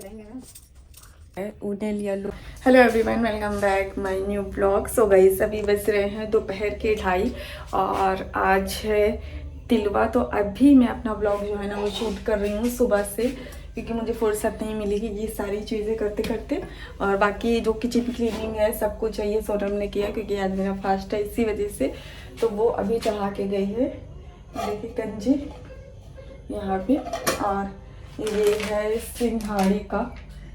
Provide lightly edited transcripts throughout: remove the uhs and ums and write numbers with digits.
ऊने लिया लो। Hello everyone, welcome back my new blog. So guys, अभी बज रहे हैं दोपहर के 2:30 और आज है तिलवा। तो अभी मैं अपना ब्लॉग जो है ना वो शूट कर रही हूँ सुबह से, क्योंकि मुझे फुर्सत नहीं मिलेगी ये सारी चीज़ें करते करते। और बाकी जो किचन क्लीनिंग है सब कुछ चाहिए सोनम ने किया, क्योंकि आज मेरा फास्ट है इसी वजह से। तो वो अभी चढ़ा के गई है, देखिए कंजी यहाँ पे। और ये है सिंघाड़े का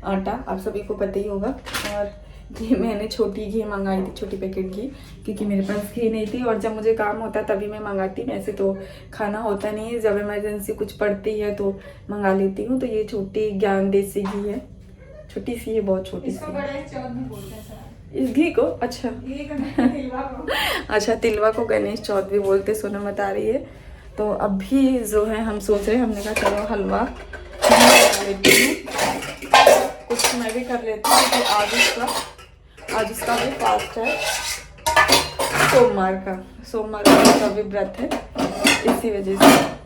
आटा, आप सभी को पता ही होगा। और घी मैंने छोटी घी मंगाई थी, छोटी पैकेट घी, क्योंकि मेरे पास घी नहीं थी। और जब मुझे काम होता तभी मैं मंगाती, वैसे तो खाना होता नहीं है, जब इमरजेंसी कुछ पड़ती है तो मंगा लेती हूँ। तो ये छोटी ज्ञान देसी घी है, छोटी सी है, बहुत छोटी सी। इस घी को अच्छा अच्छा तिलवा को गणेश चौथ भी बोलते, सोना बता रही है। तो अभी जो है हम सोच रहे हैं, हमने कहा चलो हलवा बना लेती हूँ, कुछ मैं भी कर लेती हूँ, क्योंकि आज उसका भी फास्ट है, सोमवार का भी व्रत है, इसी वजह से।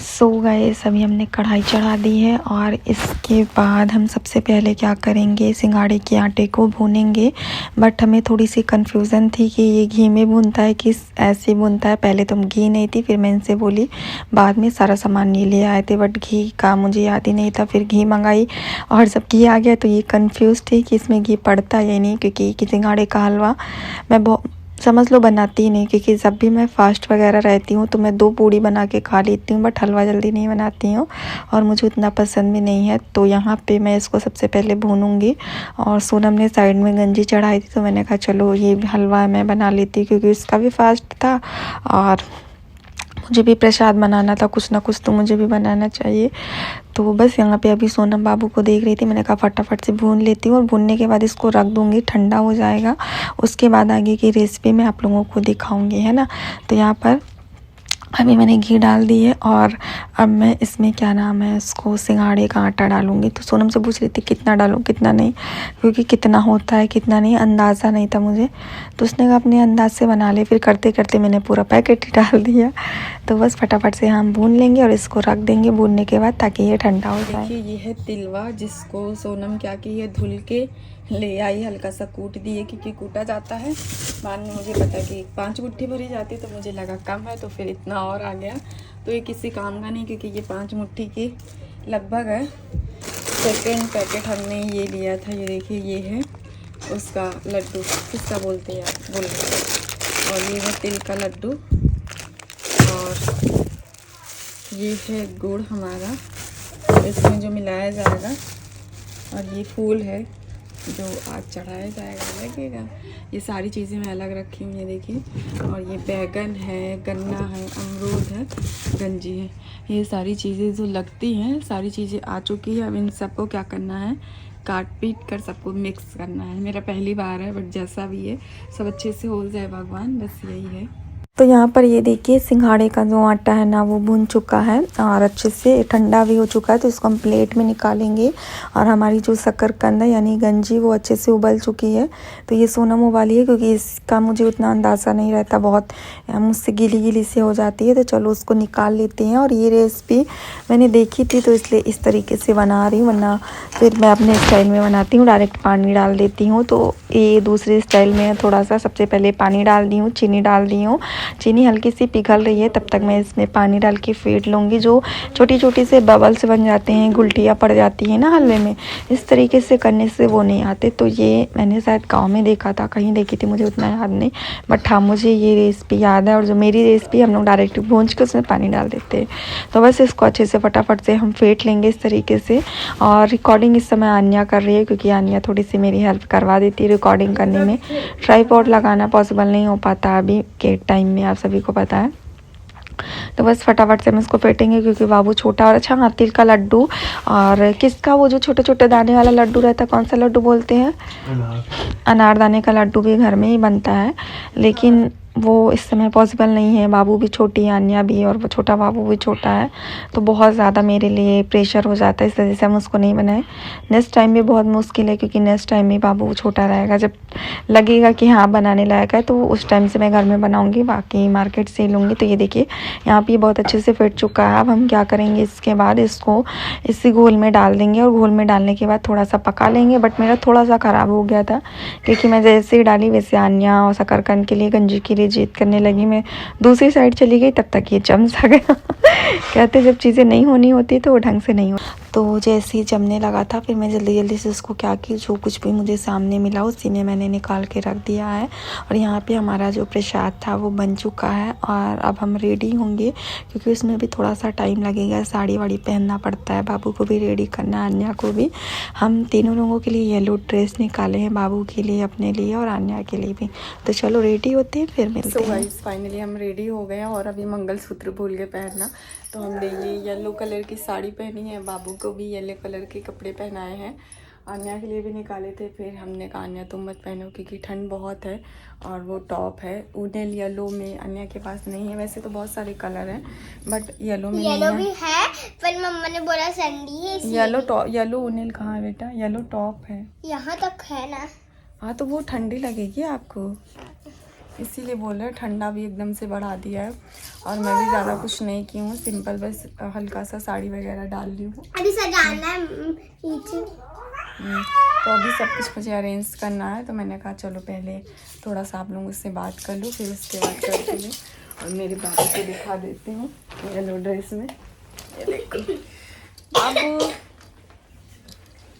सो गाइस, अभी हमने कढ़ाई चढ़ा दी है और इसके बाद हम सबसे पहले क्या करेंगे, सिंघाड़े के आटे को भूनेंगे। बट हमें थोड़ी सी कन्फ्यूज़न थी कि ये घी में भूनता है कि ऐसे भूनता है। पहले तो घी नहीं थी, फिर मैं इनसे बोली, बाद में सारा सामान ये ले आए थे, बट घी का मुझे याद ही नहीं था। फिर घी मंगाई और जब घी आ गया तो ये कन्फ्यूज़ थी कि इसमें घी पड़ता है या नहीं, क्योंकि सिंघाड़े का हलवा मैं बहुत समझ लो बनाती ही नहीं, क्योंकि जब भी मैं फास्ट वगैरह रहती हूँ तो मैं 2 पूड़ी बना के खा लेती हूँ, बट हलवा जल्दी नहीं बनाती हूँ और मुझे उतना पसंद भी नहीं है। तो यहाँ पे मैं इसको सबसे पहले भूनूंगी। और सोनम ने साइड में गंजी चढ़ाई थी, तो मैंने कहा चलो ये हलवा मैं बना लेती हूँ, क्योंकि इसका भी फास्ट था और मुझे भी प्रसाद बनाना था, कुछ ना कुछ तो मुझे भी बनाना चाहिए। तो बस यहाँ पे अभी सोनम बाबू को देख रही थी, मैंने कहा फटाफट से भून लेती हूँ और भूनने के बाद इसको रख दूँगी, ठंडा हो जाएगा। उसके बाद आगे की रेसिपी मैं आप लोगों को दिखाऊँगी, है ना। तो यहाँ पर अभी मैंने घी डाल दी है और अब मैं इसमें क्या नाम है, इसको सिंघाड़े का आटा डालूँगी। तो सोनम से पूछ रही थी कितना डालूँ कितना नहीं, क्योंकि कितना होता है कितना नहीं अंदाज़ा नहीं था मुझे। तो उसने कहा अपने अंदाज से बना ले, फिर करते करते मैंने पूरा पैकेट ही डाल दिया। तो बस फटाफट से हम भून लेंगे और इसको रख देंगे भूनने के बाद, ताकि ये ठंडा हो जाए। देखिए ये है तिलवा, जिसको सोनम क्या की है, धुल के ले आई, हल्का सा कूट दिए, क्योंकि कूटा जाता है। बाद में मुझे पता कि 5 मुट्ठी भरी जाती, तो मुझे लगा कम है, तो फिर इतना और आ गया। तो ये किसी काम का नहीं, क्योंकि ये 5 मुट्ठी की लगभग है। सेकेंड पैकेट हमने ये लिया था, ये देखिए ये है उसका लड्डू, किसका बोलते हैं आप बोल रहे। और ये है तिल का लड्डू, और ये है गुड़ हमारा, इसमें जो मिलाया जाएगा। और ये फूल है जो आज चढ़ाया जाएगा, लगेगा। ये सारी चीज़ें मैं अलग रखी हुई हैं, देखिए। और ये बैगन है, गन्ना है, अमरूद है, गंजी है। ये सारी चीज़ें जो लगती हैं, सारी चीज़ें आ चुकी है। अब इन सबको क्या करना है, काट पीट कर सबको मिक्स करना है। मेरा पहली बार है, बट जैसा भी है सब अच्छे से हो जाए भगवान, बस यही है। तो यहाँ पर ये देखिए सिंघाड़े का जो आटा है ना वो भून चुका है और अच्छे से ठंडा भी हो चुका है। तो इसको हम प्लेट में निकालेंगे। और हमारी जो शक्करकंद है यानी गंजी, वो अच्छे से उबल चुकी है। तो ये सोनम उबाली है, क्योंकि इसका मुझे उतना अंदाज़ा नहीं रहता, बहुत मुझसे गीली गीली से हो जाती है। तो चलो उसको निकाल लेते हैं। और ये रेसिपी मैंने देखी थी, तो इसलिए इस तरीके से बना रही हूँ, वरना फिर मैं अपने स्टाइल में बनाती हूँ, डायरेक्ट पानी डाल देती हूँ। तो ये दूसरे स्टाइल में थोड़ा सा, सबसे पहले पानी डाल दी हूँ, चीनी डाल दी हूँ। चीनी हल्की सी पिघल रही है, तब तक मैं इसमें पानी डाल के फेंट लूँगी। जो छोटी छोटी से बबल्स बन जाते हैं, गुलटियाँ पड़ जाती हैं ना हलवे में, इस तरीके से करने से वो नहीं आते। तो ये मैंने शायद गाँव में देखा था, कहीं देखी थी, मुझे उतना याद नहीं, बट हाँ मुझे ये रेसिपी याद है। और जो मेरी रेसिपी, हम लोग डायरेक्ट भूंज के उसमें पानी डाल देते हैं। तो बस इसको अच्छे से फटाफट से हम फेंट लेंगे इस तरीके से। और रिकॉर्डिंग इस समय आन्या कर रही है, क्योंकि आन्या थोड़ी सी मेरी हेल्प करवा देती है रिकॉर्डिंग करने में। ट्राइपॉड लगाना पॉसिबल नहीं हो पाता अभी के टाइम में, आप सभी को पता है। तो बस फटाफट से हम इसको फेंटेंगे, क्योंकि बाबू छोटा। और अच्छा हाँ, तिल का लड्डू और किसका, वो जो छोटे छोटे दाने वाला लड्डू रहता है, कौन सा लड्डू बोलते हैं, अनारदाने का लड्डू भी घर में ही बनता है। लेकिन वो इस समय पॉसिबल नहीं है। बाबू भी छोटी है, अन्या भी, और वो छोटा बाबू भी छोटा है, तो बहुत ज़्यादा मेरे लिए प्रेशर हो जाता है, इस वजह से हम उसको नहीं बनाए। नेक्स्ट टाइम में बहुत मुश्किल है, क्योंकि नेक्स्ट टाइम में बाबू छोटा रहेगा, जब लगेगा कि हाँ बनाने लायक है तो उस टाइम से मैं घर में बनाऊँगी, बाकी मार्केट से लूँगी। तो ये देखिए यहाँ पे बहुत अच्छे से फिट चुका है। अब हम क्या करेंगे, इसके बाद इसको इसी घोल में डाल देंगे, और घोल में डालने के बाद थोड़ा सा पका लेंगे। बट मेरा थोड़ा सा ख़राब हो गया था, क्योंकि मैं जैसे ही डाली वैसे अन्या और शकरकंद के लिए, गंजी के लिए जिद करने लगी। मैं दूसरी साइड चली गई, तब तक ये जम सा गया। कहते जब चीज़ें नहीं होनी होती तो वो ढंग से नहीं हो। तो जैसे ही जमने लगा था, फिर मैं जल्दी जल्दी से उसको क्या की, जो कुछ भी मुझे सामने मिला उसी में मैंने निकाल के रख दिया है। और यहाँ पे हमारा जो प्रसाद था वो बन चुका है, और अब हम रेडी होंगे, क्योंकि उसमें भी थोड़ा सा टाइम लगेगा। साड़ी वाड़ी पहनना पड़ता है, बाबू को भी रेडी करना है, अन्या को भी। हम तीनों लोगों के लिए येलो ड्रेस निकाले हैं, बाबू के लिए, अपने लिए और अन्या के लिए भी। तो चलो रेडी होते हैं, फिर मिलते हैं। गाइस फाइनली हम रेडी हो गए हैं, और अभी मंगलसूत्र भूल गए पहनना, तो हमने ये येलो कलर की साड़ी पहनी है, बाबू को भी येलो कलर के कपड़े पहनाए हैं, अन्या के लिए भी निकाले थे। फिर हमने कहा अन्या तुम मत पहनो, क्योंकि ठंड बहुत है, और वो टॉप है ऊनेल येलो में, अन्या के पास नहीं है। वैसे तो बहुत सारे कलर हैं, बट येलो में येलो नहीं भी है, पर मम्मा ने बोला संडी है। येलो टॉप, येलो ऊनेल कहाँ है बेटा, येलो टॉप है यहाँ तक है ना। हाँ, तो वो ठंडी लगेगी आपको, इसीलिए बोल रहे, ठंडा भी एकदम से बढ़ा दिया है। और मैं भी ज़्यादा कुछ नहीं की हूँ, सिंपल बस हल्का सा साड़ी वगैरह डाल ली हूँ। अभी सजाना है नीचे। तो अभी सब कुछ मुझे अरेंज करना है, तो मैंने कहा चलो पहले थोड़ा सा आप लोग उससे बात कर लो, फिर उसके बाद करते हैं। और मेरे बाबू को दिखा देती हूँ येलो ड्रेस में, ये देखो बाबू,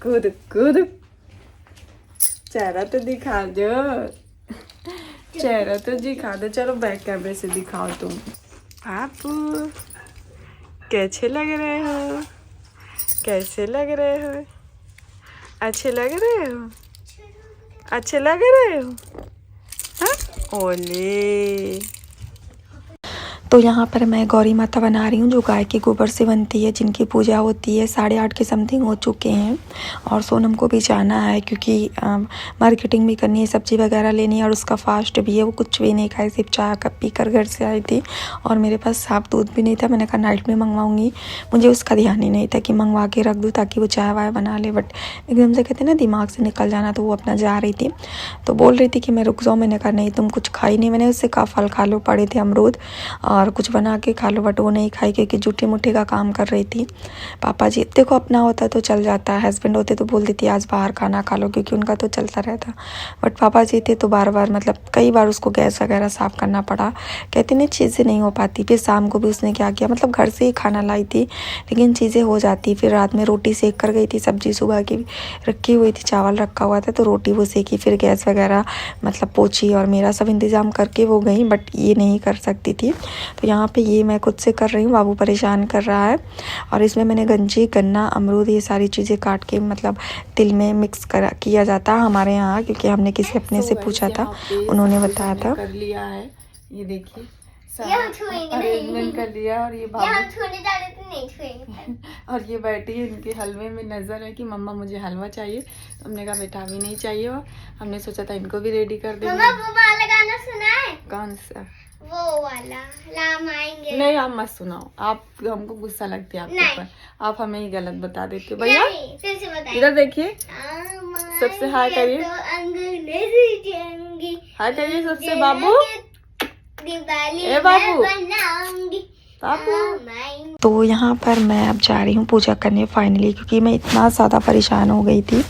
कूद कूद, चेहरा तो दिखा दो, चेहरा तो दिखा दो। चलो बैक कैमरे से दिखाओ तुम। आपू कैसे लग रहे हो, कैसे लग रहे हो, अच्छे लग रहे हो, अच्छे लग रहे हो, हाँ? ओले। तो यहाँ पर मैं गौरी माता बना रही हूँ, जो गाय के गोबर से बनती है, जिनकी पूजा होती है। 8:30 के समथिंग हो चुके हैं, और सोनम को भी जाना है, क्योंकि मार्केटिंग भी करनी है, सब्जी वगैरह लेनी है, और उसका फास्ट भी है। वो कुछ भी नहीं खाई, सिर्फ चाय कप पी कर घर से आई थी, और मेरे पास साफ दूध भी नहीं था। मैंने कहा नाइट में मंगवाऊँगी, मुझे उसका ध्यान ही नहीं था कि मंगवा के रख दूँ ताकि वो चाय वाय बना ले। बट एकदम से कहते ना दिमाग से निकल जाना, तो वो अपना जा रही थी, तो बोल रही थी कि मैं रुक जाऊँ। मैंने कहा नहीं, तुम कुछ खाई नहीं। मैंने उससे कहा फल खा लो, पड़े थे अमरूद, और कुछ बना के खा लो, बट वो नहीं खाई, क्योंकि जूठे मुठे का काम कर रही थी। पापा जी देखो अपना होता तो चल जाता, हस्बैंड होते तो बोल देती आज बाहर खाना खा लो, क्योंकि उनका तो चलता रहता। बट पापा जी थे तो बार बार, मतलब कई बार उसको गैस वगैरह साफ़ करना पड़ा। कहते नहीं चीज़ें नहीं हो पाती। फिर शाम को भी उसने क्या किया, मतलब घर से ही खाना लाई थी, लेकिन चीज़ें हो जाती। फिर रात में रोटी सेक कर गई थी, सब्जी सुबह की रखी हुई थी, चावल रखा हुआ था, तो रोटी वो सेकी, फिर गैस वगैरह मतलब पोछी, और मेरा सब इंतज़ाम करके वो गई। बट ये नहीं कर सकती थी, तो यहाँ पे ये मैं खुद से कर रही हूँ, बाबू परेशान कर रहा है। और इसमें मैंने गंजी, गन्ना, अमरूद, ये सारी चीज़ें काट के मतलब तिल में मिक्स किया जाता है हमारे यहाँ, क्योंकि हमने किसी अपने से पूछा था, उन्होंने बताया था। कर लिया है, ये देखिए छुएंगे अरेंजमेंट कर लिया। और ये बाबू छूने जा रहे थे, नहीं छुएंगे। और ये बैठी है, इनके हलवे में नज़र है कि मम्मा मुझे हलवा चाहिए, तो हमने कहा बेटा अभी नहीं चाहिए। और हमने सोचा था इनको भी रेडी कर देंगे। मम्मा वो वाला गाना सुना है? कौन सा? वो वाला लाम आएंगे। नहीं आप मत सुनाओ, आप हमको गुस्सा लगती है आपके ऊपर, आप हमें ही गलत बता देते हो भैया। फिर से बताइए। इधर देखिए, सबसे हाय करिए, हाय करिए सबसे। बाबू ए बाबू, बाबू। तो यहाँ पर मैं अब जा रही हूँ पूजा करने फाइनली, क्योंकि मैं इतना ज़्यादा परेशान हो गई थी।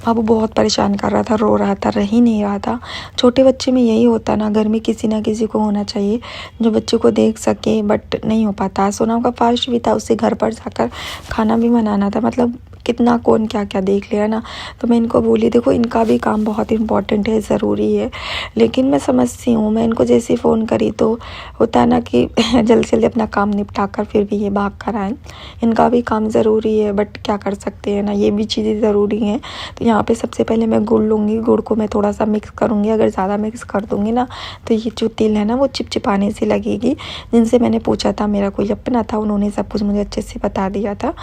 बाबू बहुत परेशान कर रहा था, रो रहा था, रह ही नहीं रहा था। छोटे बच्चे में यही होता ना, घर में किसी ना किसी को होना चाहिए जो बच्चे को देख सके, बट नहीं हो पाता। सोनम का फास्ट भी था, उससे घर पर जाकर खाना भी बनाना था, मतलब कितना कौन क्या क्या देख लिया ना। तो मैं इनको बोली देखो इनका भी काम बहुत इम्पोर्टेंट है, ज़रूरी है, लेकिन मैं समझती हूँ। मैं इनको जैसे फ़ोन करी तो होता है ना कि जल्दी जल्दी अपना काम निपटा कर फिर भी ये भाग कर आए। इनका भी काम ज़रूरी है, बट क्या कर सकते हैं ना, ये भी चीज़ें ज़रूरी हैं। तो यहाँ पे सबसे पहले मैं गुड़ लूँगी, गुड़ को मैं थोड़ा सा मिक्स करूँगी। अगर ज़्यादा मिक्स कर दूँगी ना तो ये जो तिल है ना वो चिपचिपाने से लगेगी। जिनसे मैंने पूछा था, मेरा कोई अपना था, उन्होंने सब कुछ मुझे अच्छे से बता दिया था।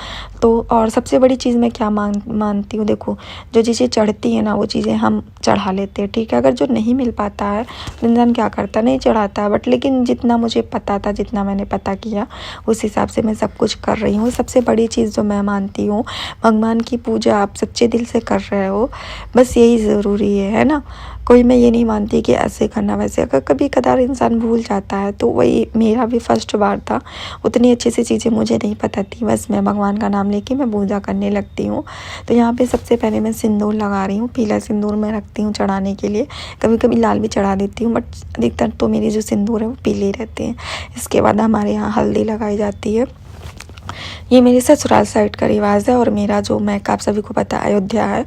तो और सबसे बड़ी चीज़ चीज़ मैं क्या मानती हूँ, देखो जो चीज़ें चढ़ती है ना वो चीज़ें हम चढ़ा लेते हैं, ठीक है। अगर जो नहीं मिल पाता है तो इंसान क्या करता है, नहीं चढ़ाता है। बट लेकिन जितना मुझे पता था, जितना मैंने पता किया, उस हिसाब से मैं सब कुछ कर रही हूँ। सबसे बड़ी चीज़ जो मैं मानती हूँ, भगवान की पूजा आप सच्चे दिल से कर रहे हो, बस यही ज़रूरी है ना। कोई मैं ये नहीं मानती कि ऐसे करना वैसे, अगर कभी कदार इंसान भूल जाता है तो वही मेरा भी फर्स्ट बार था। उतनी अच्छी सी चीज़ें मुझे नहीं पता थी, बस मैं भगवान का नाम लेके मैं पूजा करने लगती हूँ। तो यहाँ पे सबसे पहले मैं सिंदूर लगा रही हूँ। पीला सिंदूर मैं रखती हूँ चढ़ाने के लिए, कभी कभी लाल भी चढ़ा देती हूँ, बट अधिकतर तो मेरी जो सिंदूर है वो पीले रहते हैं। इसके बाद हमारे यहाँ हल्दी लगाई जाती है। ये मेरे ससुराल साइड का रिवाज है। और मेरा जो मैक आप सभी को पता है अयोध्या है।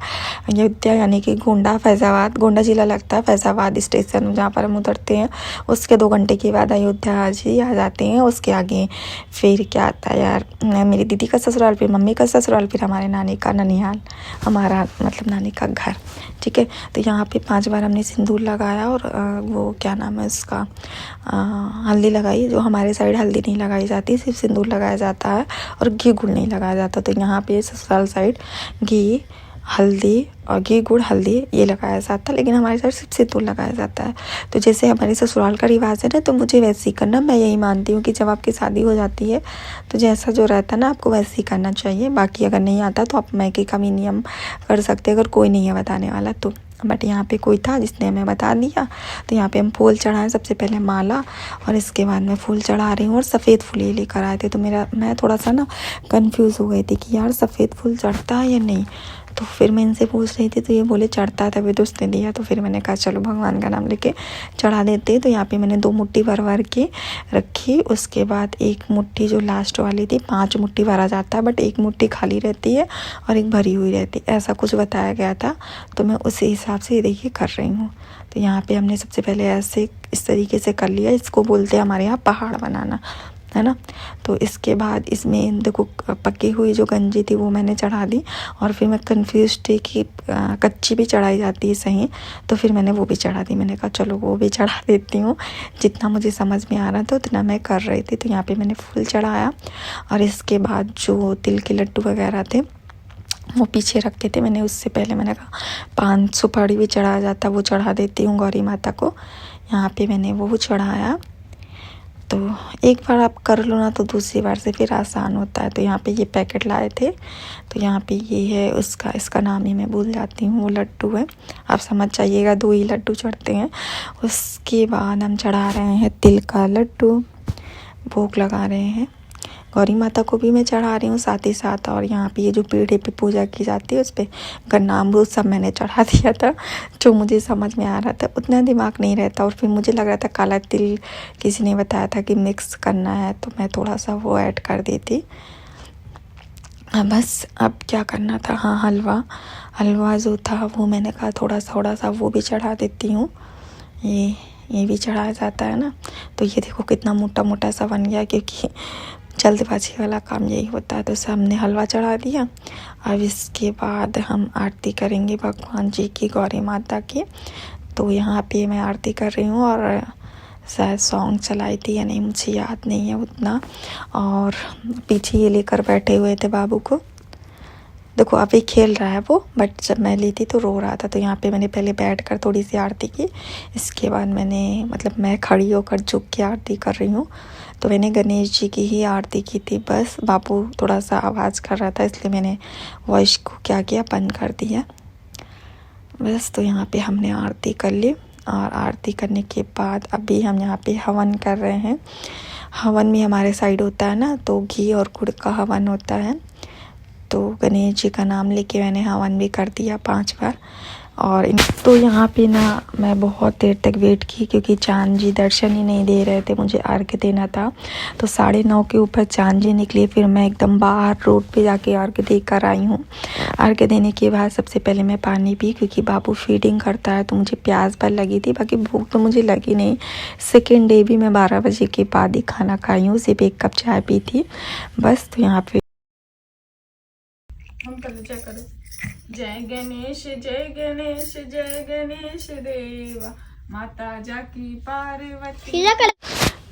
अयोध्या यानी कि गोंडा, फैज़ाबाद, गोंडा ज़िला लगता है, फैज़ाबाद स्टेशन जहाँ पर हम उतरते हैं उसके 2 घंटे के बाद अयोध्या जी आ जाते हैं। उसके आगे फिर क्या आता है यार, मेरी दीदी का ससुराल, फिर मम्मी का ससुराल, फिर हमारे नानी का ननिहाल, हमारा मतलब नानी का घर, ठीक है। तो यहाँ पे 5 बार हमने सिंदूर लगाया और वो क्या नाम है उसका, हल्दी लगाई। जो हमारे साइड हल्दी नहीं लगाई जाती, सिर्फ सिंदूर लगाया जाता है और घी गुड़ नहीं लगाया जाता। तो यहाँ पे ससुराल साइड घी, हल्दी और घी गुड़ हल्दी ये लगाया जाता है, लेकिन हमारे साइड सिर्फ सिंदूर लगाया जाता है। तो जैसे हमारे ससुराल का रिवाज है ना, तो मुझे वैसे ही करना, मैं यही मानती हूँ कि जब आपकी शादी हो जाती है तो जैसा जो रहता है ना आपको वैसे ही करना चाहिए। बाकी अगर नहीं आता तो आप मैके का भी नियम कर सकते हैं, अगर कोई नहीं है बताने वाला तो। बट यहाँ पे कोई था जिसने हमें बता दिया। तो यहाँ पे हम फूल चढ़ाएं, सबसे पहले माला, और इसके बाद मैं फूल चढ़ा रही हूँ। और सफ़ेद फूल ये लेकर आए थे, तो मैं थोड़ा सा ना कंफ्यूज हो गई थी कि यार सफ़ेद फूल चढ़ता है या नहीं। तो फिर मैं इनसे पूछ रही थी तो ये बोले चढ़ता है, तभी तो उसने दिया। तो फिर मैंने कहा चलो भगवान का नाम लेके चढ़ा देते। तो यहाँ पे मैंने 2 मुट्ठी भर के रखी। उसके बाद 1 मुट्ठी जो लास्ट वाली थी, 5 मुट्ठी भरा जाता है, बट 1 मुट्ठी खाली रहती है और 1 भरी हुई रहती है, ऐसा कुछ बताया गया था। तो मैं उसी हिसाब से ये देखिए कर रही हूँ। तो यहाँ पे हमने सबसे पहले ऐसे इस तरीके से कर लिया। इसको बोलते हैं हमारे यहाँ पहाड़ बनाना, है ना। तो इसके बाद इसमें देखो पकी हुई जो गंजी थी वो मैंने चढ़ा दी। और फिर मैं कंफ्यूज थी कि कच्ची भी चढ़ाई जाती है सही, तो फिर मैंने वो भी चढ़ा दी। मैंने कहा चलो वो भी चढ़ा देती हूँ, जितना मुझे समझ में आ रहा था उतना मैं कर रही थी। तो यहाँ पे मैंने फूल चढ़ाया। और इसके बाद जो तिल के लड्डू वगैरह थे वो पीछे रखते थे मैंने, उससे पहले मैंने कहा 5 सुपारी भी चढ़ाया जाता, वो चढ़ा देती हूँ गौरी माता को। यहाँ पे मैंने वो चढ़ाया। तो एक बार आप कर लो ना तो दूसरी बार से फिर आसान होता है। तो यहाँ पे ये पैकेट लाए थे, तो यहाँ पे ये है उसका, इसका नाम ही मैं भूल जाती हूँ, वो लड्डू है, आप समझ जाइएगा, 2 ही लड्डू चढ़ते हैं। उसके बाद हम चढ़ा रहे हैं तिल का लड्डू, भोग लगा रहे हैं। गौरी माता को भी मैं चढ़ा रही हूँ साथ ही साथ। और यहाँ पे ये जो पीढ़े पे पूजा की जाती है उस पर गन्ना अमरूद सब मैंने चढ़ा दिया था, जो मुझे समझ में आ रहा था। उतना दिमाग नहीं रहता। और फिर मुझे लग रहा था काला तिल किसी ने बताया था कि मिक्स करना है, तो मैं थोड़ा सा वो ऐड कर देती। बस अब क्या करना था, हाँ हलवा जो था वो मैंने कहा थोड़ा सा वो भी चढ़ा देती हूँ। ये भी चढ़ाया जाता है ना। तो ये देखो कितना मोटा मोटा सा बन गया, क्योंकि जल्दबाजी वाला काम यही होता है। तो हमने हलवा चढ़ा दिया। अब इसके बाद हम आरती करेंगे भगवान जी की, गौरी माता की। तो यहाँ पे मैं आरती कर रही हूँ और शायद सॉन्ग चलाई थी या नहीं मुझे याद नहीं है उतना। और पीछे ये लेकर बैठे हुए थे बाबू को, देखो अभी खेल रहा है वो, बट जब मैं ली थी तो रो रहा था। तो यहाँ पे मैंने पहले बैठकर थोड़ी सी आरती की। इसके बाद मैं खड़ी होकर झुक के आरती कर रही हूँ। तो मैंने गणेश जी की ही आरती की थी। बस बाबू थोड़ा सा आवाज़ कर रहा था, इसलिए मैंने वॉइस को क्या किया, बंद कर दिया बस। तो यहाँ पे हमने आरती कर ली। और आरती करने के बाद अभी हम यहाँ पे हवन कर रहे हैं। हवन भी हमारे साइड होता है ना, तो घी और गुड़ का हवन होता है। तो गणेश जी का नाम लेके मैंने हवन भी कर दिया 5 बार। और तो यहाँ पे ना मैं बहुत देर तक वेट की, क्योंकि चांद जी दर्शन ही नहीं दे रहे थे, मुझे अर्घ्य देना था। तो 9:30 के ऊपर चांद जी निकले। फिर मैं एकदम बाहर रोड पे जाके अर्घ्य दे कर आई हूँ। अर्घ्य देने के बाद सबसे पहले मैं पानी पी, क्योंकि बाबू फीडिंग करता है, तो मुझे प्यास भर लगी थी, बाकी भूख तो मुझे लगी नहीं। सेकेंड डे भी मैं 12 बजे के बाद ही खाना खाई हूँ, सिर्फ 1 कप चाय पी थी बस। तो यहाँ पे हम जय करो, जय गणेश जय गणेश जय गणेश देवा, माता जाकी पार्वती।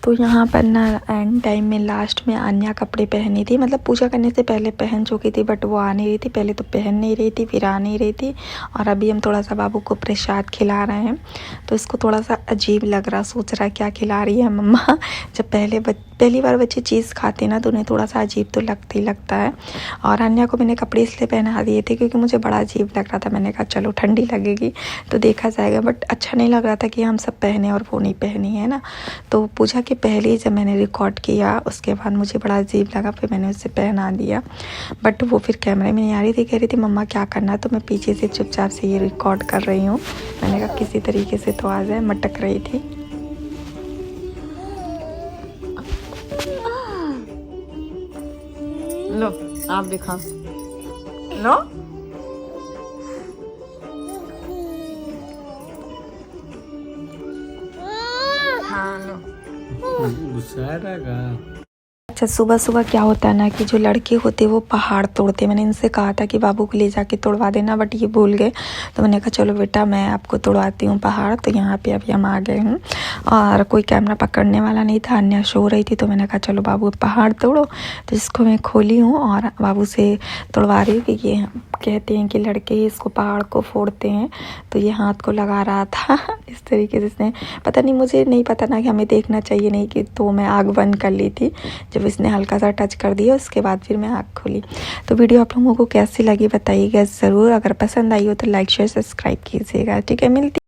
तो यहाँ पर ना एंड टाइम में लास्ट में अन्या कपड़े पहनी थी, मतलब पूजा करने से पहले पहन चुकी थी, बट वो आ नहीं रही थी। पहले तो पहन नहीं रही थी, फिर आ नहीं रही थी। और अभी हम थोड़ा सा बाबू को प्रसाद खिला रहे हैं, तो इसको थोड़ा सा अजीब लग रहा, सोच रहा क्या खिला रही है मम्मा। जब पहली बार बच्चे चीज़ खाते ना तो उन्हें थोड़ा सा अजीब तो लगता है। और अन्या को मैंने कपड़े इसलिए पहना दिए थे क्योंकि मुझे बड़ा अजीब लग रहा था। मैंने कहा चलो ठंडी लगेगी तो देखा जाएगा, बट अच्छा नहीं लग रहा था कि हम सब पहने और वो नहीं पहनी, है ना। तो पूजा के पहले ही जब मैंने रिकॉर्ड किया उसके बाद मुझे बड़ा अजीब लगा, फिर मैंने उसे पहना दिया। बट वो फिर कैमरे में नहीं आ रही थी, कह रही थी मम्मा क्या करना, तो मैं पीछे से चुपचाप से ये रिकॉर्ड कर रही हूँ। मैंने कहा किसी तरीके से तो आ जाए, मटक रही थी। लो आप भी खाओ, लो हाँ लो। अच्छा, सुबह सुबह क्या होता है ना कि जो लड़के होते वो पहाड़ तोड़ते। मैंने इनसे कहा था कि बाबू को ले जाके तोड़वा देना, बट ये भूल गए। तो मैंने कहा चलो बेटा मैं आपको तोड़वाती हूँ पहाड़। तो यहाँ पे अभी हम आ गए हैं और कोई कैमरा पकड़ने वाला नहीं था, अन्या सो रही थी। तो मैंने कहा चलो बाबू पहाड़ तोड़ो। तो इसको मैं खोली हूँ और बाबू से तोड़वा रही हूँ। कि ये कहते हैं कि लड़के इसको पहाड़ को फोड़ते हैं, तो ये हाथ को लगा रहा था इस तरीके से। इसने पता नहीं, मुझे नहीं पता ना कि हमें देखना चाहिए नहीं कि, तो मैं आग बंद कर ली थी। जब इसने हल्का सा टच कर दिया उसके बाद फिर मैं आँख खोली। तो वीडियो आप लोगों को कैसी लगी बताइएगा ज़रूर। अगर पसंद आई हो तो लाइक शेयर सब्सक्राइब कीजिएगा। ठीक है, मिलती